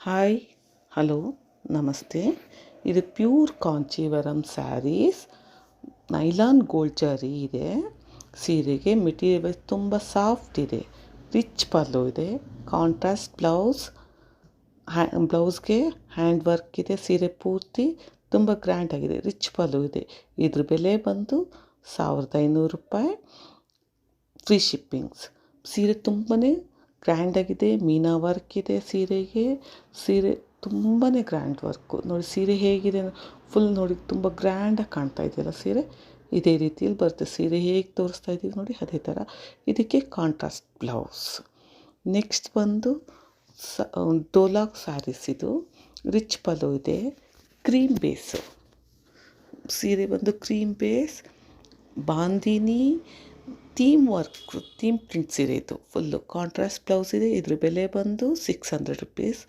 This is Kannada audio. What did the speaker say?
ಹಾಯ್, ಹಲೋ, ನಮಸ್ತೆ. ಇದು pure Kanjeevaram sarees. Nylon gold zari ಇದೆ. ಸೀರೆಗೆ ಮೆಟೀರಿಯಲ್ ತುಂಬ ಸಾಫ್ಟ್ ಇದೆ. ರಿಚ್ ಪಲ್ಲು ಇದೆ. ಕಾಂಟ್ರಾಸ್ಟ್ ಬ್ಲೌಸ್ಗೆ ಹ್ಯಾಂಡ್ ವರ್ಕ್ ಇದೆ. ಸೀರೆ ಪೂರ್ತಿ ತುಂಬ ಗ್ರ್ಯಾಂಡ್ ಆಗಿದೆ. ರಿಚ್ ಪಲ್ಲು ಇದೆ. ಇದ್ರ ಬೆಲೆ ಬಂದು 1500 ರೂಪಾಯಿ. ಫ್ರೀ ಶಿಪ್ಪಿಂಗ್ಸ್. ಸೀರೆ ತುಂಬಾ ಗ್ರ್ಯಾಂಡಾಗಿದೆ. ಮೀನಾ ವರ್ಕ್ ಇದೆ ಸೀರೆಗೆ. ಸೀರೆ ತುಂಬಾ ಗ್ರ್ಯಾಂಡ್ ವರ್ಕು ನೋಡಿ. ಸೀರೆ ಹೇಗಿದೆ ಫುಲ್ ನೋಡಿ, ತುಂಬ ಗ್ರ್ಯಾಂಡಾಗಿ ಕಾಣ್ತಾ ಇದೆಯಲ್ಲ ಸೀರೆ. ಇದೇ ರೀತಿಯಲ್ಲಿ ಬರುತ್ತೆ. ಸೀರೆ ಹೇಗೆ ತೋರಿಸ್ತಾ ಇದ್ದೀವಿ ನೋಡಿ, ಅದೇ ಥರ. ಇದಕ್ಕೆ ಕಾಂಟ್ರಾಸ್ಟ್ ಬ್ಲೌಸ್. ನೆಕ್ಸ್ಟ್ ಬಂದು ಡೋಲಾಕ್ ಸ್ಯಾರೀಸ್. ಇದು ರಿಚ್ ಪಲ್ಲು ಇದೆ. ಕ್ರೀಮ್ ಬೇಸು ಸೀರೆ ಬಂದು cream base bandhani theme print ಸೀರೆ. ಇದು ಫುಲ್ಲು ಕಾಂಟ್ರಾಸ್ಟ್ ಬ್ಲೌಸ್ ಇದೆ. ಇದ್ರ ಬೆಲೆ ಬಂದು 600 ರೂಪೀಸ್.